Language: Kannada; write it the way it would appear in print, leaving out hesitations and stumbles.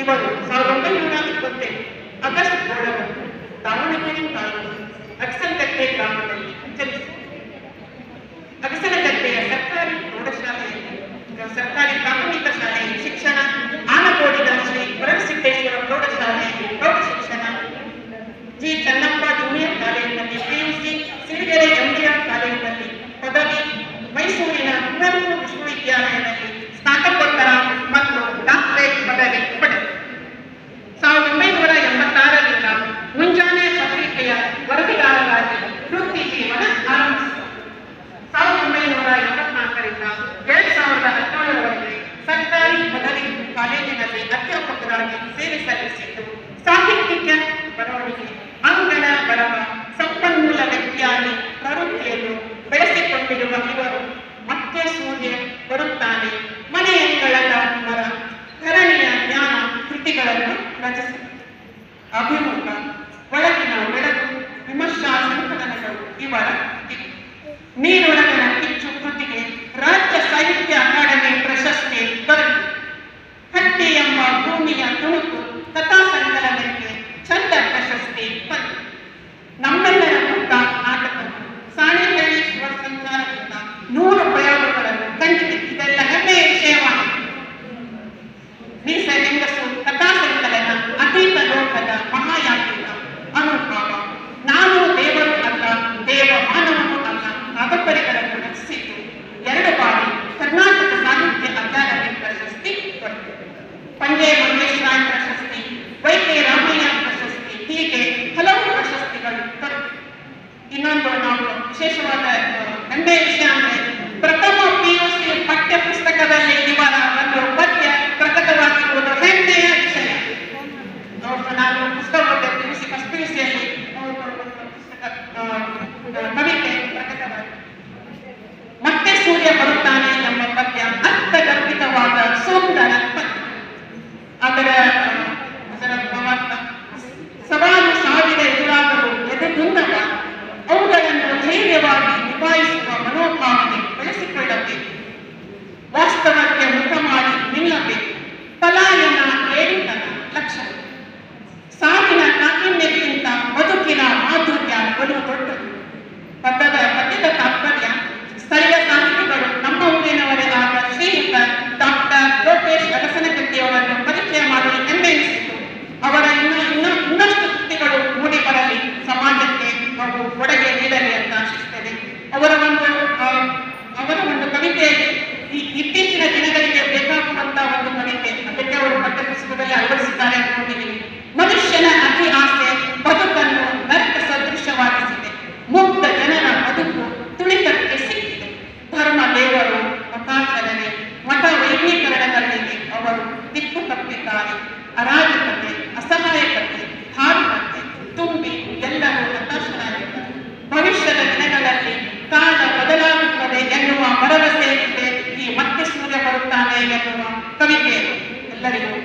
ಇವರು 1928 ಆಗಸ್ಟ್ 3ರಂದು ದಾವಣಗೆರೆ ತಾಲೂಕು ಅಗಸನಗದ್ದೆ ಗ್ರಾಮದಲ್ಲಿ ಜನಿಸಿದರು. ಅಗಸನಗದ್ದೆಯ ಸರ್ಕಾರಿ ಪ್ರಾಥಮಿಕ ಶಾಲೆಯಲ್ಲಿ ಶಿಕ್ಷಣ, ಆನಗೋಡಿನ ಶ್ರೀ ವರಸಿದ್ದೇಶ್ವರ ಪ್ರೌಢಶಾಲೆಯಲ್ಲಿ ಪ್ರೌಢ ಶಿಕ್ಷಣ, ಜಿ ಚನ್ನಪ್ಪ ಜೂನಿಯರ್ ಕಾಲೇಜಿನಲ್ಲಿ ಪಿಯುಸಿ, ಸಿರಿಗೆರೆ ಎಂಜಿಆರ್ ಕಾಲೇಜಿನಲ್ಲಿ ಪದವಿ, ಮೈಸೂರಿನ ಕುವೆಂಪು ವಿಶ್ವವಿದ್ಯಾಲಯದಲ್ಲಿ ಸ್ನಾತಕೋತ್ತರ ಮತ್ತು ಡಾಕ್ಟರೇಟ್ ಪದವಿ ಪಡೆದರು. 1986ರಿಂದ ಮುಂಜಾನೆ ಪತ್ರಿಕೆಯ ವರದಿಗಾರರಾಗಿ ವೃತ್ತಿ ಜೀವನ ಆರಂಭಿಸಿದರು. 1984ರಿಂದ 2017ರವರೆಗೆ ಸರ್ಕಾರಿ ಪದವಿ ಕಾಲೇಜಿನಲ್ಲಿ ಅಧ್ಯಾಪಕರಾಗಿ ಸೇವೆ ಸಲ್ಲಿಸಿದ್ದು, ಸಾಹಿತ್ಯಿಕ ಬರವಣಿಗೆ, ಅಂಗಣ ಬರಹ, ಸಂಪನ್ಮೂಲ ವ್ಯಕ್ತಿಯಾಗಿ ಪ್ರವೃತ್ತಿಯನ್ನು ಬೆಳೆಸಿಕೊಂಡಿರುವ ಇವರು ಮತ್ತೆ ಸೂರ್ಯ ಬರುತ್ತಾನೆ, ಮನೆಯಂಗಳದ ಮರ, ಧರಣಿಯ ಜ್ಞಾನ ಕೃತಿಗಳನ್ನು ರಚಿಸಿದರು. ಅಭಿಮುಖ, ಒಳಗಿನ ಬೆಳಕು, ವಿಮರ್ಶಾ ಸಂಕಲನಗಳು ಇವರ ಕೃತಿ. ನೀರೊಳಗನ ಕಿಚ್ಚು ಕೃತಿಗೆ ರಾಜ್ಯ ಸಾಹಿತ್ಯ ಅಕಾಡೆಮಿ ಪ್ರಶಸ್ತಿ ದೊರೆತಿದೆ. ಹಟ್ಟಿ ಎಂಬ ಭೂಮಿಯ ತುಣುಕು ಕಥಾ ಸಂಕಲನಕ್ಕೆ ಚಂದ ಪ್ರಶಸ್ತಿ ಬಂದಿದೆ. ನಮ್ಮೆಲ್ಲರ ಪುಟ್ಟ ನಾಟಕ ಸಾಣೆಹಳ್ಳಿ ಶಿವ ಸಂಚಾರದಿಂದ 100 ಪ್ರಯೋಗಗಳನ್ನು ಕಂಡಿದೆ. ಇದೆಲ್ಲ ಹೆಮ್ಮೆಯ ವಿಷಯವಾಗಿದೆ. ನೀಸ ಹೆಂಗಸು ಕಥಾ ಸಂಕಲನ ಅತೀತ ಲೋಕದ ಮಹಾಯಾತ್ರಿಕ ಅನುಭವ, ನಾನು ದೇವರು ಅಲ್ಲ, ದೇವ ಮಾನವನು ಅಲ್ಲ ಕಾದಂಬರಿಗಳನ್ನು ರಚಿಸಿದ್ದು 2 ಬಾರಿ ಕರ್ನಾಟಕ ಸಾಹಿತ್ಯ ಅಕಾಡೆಮಿ ಪ್ರಶಸ್ತಿ ದೊರೆತಿದೆ. ಪಂಜೆ ಮಂಗೇಶ್ವರಾಯ್ ಪ್ರಶಸ್ತಿ, ವೈಕೆ ರಾಮಯ್ಯ ಪ್ರಶಸ್ತಿ, ಹೀಗೆ ಹಲವು ಪ್ರಶಸ್ತಿಗಳು ದೊರೆತಿವೆ. ಇನ್ನೊಂದು ನಾವು ವಿಶೇಷವಾದ ಹೆಮ್ಮೆಯ ವಿಷಯ ಅಂದ್ರೆ ಪ್ರಥಮ ಪಿಯುಸಿ ಪಠ್ಯ ಪುಸ್ತಕದಲ್ಲಿ ಇವರ ಒಂದು ಪದ್ಯ ಪ್ರಕಟವಾಗಿರುವುದು ಹೆಮ್ಮೆಯ ವಿಷಯ. ನಾನು ಪುಸ್ತಕ ಪಿಯುಸಿ ಫಸ್ಟ್ ಪಿಯುಸಿಯಲ್ಲಿ ಕವಿತೆ ಪ್ರಕಟವಾಗಿದೆ. ಮತ್ತೆ ಸೂರ್ಯ ಬರುತ್ತಾನೆ ಎಂಬ ಪದ್ಯ ಅರ್ಥಗರ್ಭಿತವಾದ ಸುಂದರ ಪದ್ಯ. ಅದರ ಸವಾಲು ಸಾವಿರ ಎದುರಾಗಲು ಎದೆಗುಂದವ, ಅವುಗಳನ್ನು ಧೈರ್ಯವಾಗಿ ನಿಭಾಯಿಸುವ ಮನೋಭಾವನೆ ಬೆಳೆಸಿಕೊಳ್ಳಬೇಕು. ವಾಸ್ತವಕ್ಕೆ ಮುಖ ಮಾಡಿ ನಿಲ್ಲಬೇಕು. ಪಲಾಯನ ಏಡಿತನ ಲಕ್ಷಣ. ಸಾವಿನ ಕಾಠಿಣ್ಯಕ್ಕಿಂತ ಬದುಕಿನ ಮಾಧುರ್ಯ ಬಲು ದೊಡ್ಡದು. ಪದ್ಯದ ತಾತ್ಪರ್ಯ ಸ್ಥಳೀಯ ಸಾಹಿತಿಗಳು ನಮ್ಮ ಊರಿನವರೇ ಆದ ಶ್ರೀಯುತ ಡಾಕ್ಟರ್ ಲೋಕೇಶ್ ಅಗಸನಗದ್ದೆಯವರನ್ನು ಪರಿಚಯ ಮಾಡಲು ಹೆಮ್ಮೆಯಿಸಿತು. ಅವರ ಇನ್ನಷ್ಟು ಕೃತಿಗಳು ಮೂಡಿ ಬರಲಿ, ಸಮಾಜಕ್ಕೆ ನಾವು ಕೊಡುಗೆ ನೀಡಲಿ ಅಂತ ಆಶಿಸ್ತೇನೆ. ಅವರ ಒಂದು ಕವಿತೆಯಲ್ಲಿ ಇತ್ತೀಚಿನ ದಿನಗಳಿಗೆ ಬೇಕಾಗುವಂತಹ ಒಂದು ಕವಿತೆ, ಅದಕ್ಕೆ ಅವರು ಪಠ್ಯಪುಸ್ತಕದಲ್ಲಿ ಅಳವಡಿಸಿದ್ದಾರೆ ಅನ್ಕೊಂಡಿದ್ದೀವಿ. ಮನುಷ್ಯನ ಅತಿ ಆಸೆ ಬದುಕನ್ನು ನರಕ ಸದೃಶವಾಗಿಸಿದೆ. ಮುಗ್ಧ ಜನರ ಬದುಕು ತುಳಿತಕ್ಕೆ ಸಿಕ್ಕಿದೆ. ಧರ್ಮ ದೇವರು ಮತಾಚರಣೆ, ಮತ ವೈಭೀಕರಣಗಳಿಗೆ ಅವರು ದಿಕ್ಕು ತಪ್ಪಿದ್ದಾರೆ. ಅರಾಜಕತೆ, ಅಸಹಾಯಕತೆ, ಧಾರ್ಮಿಕತೆ ತುಂಬಿ ಎಲ್ಲರೂ ಹತಾಶರಾಗಿದ್ದಾರೆ. ಭವಿಷ್ಯದ ದಿನಗಳಲ್ಲಿ ಕಾಲ ಬದಲಾಗುತ್ತದೆ ಎನ್ನುವ ಭರವಸೆ ಇದೆ ಈ ಮತ್ತೆ ಸೂರ್ಯ ಬರುತ್ತಾನೆ ಎನ್ನುವ ಕವಿತೆ ಎಲ್ಲರಿಗೂ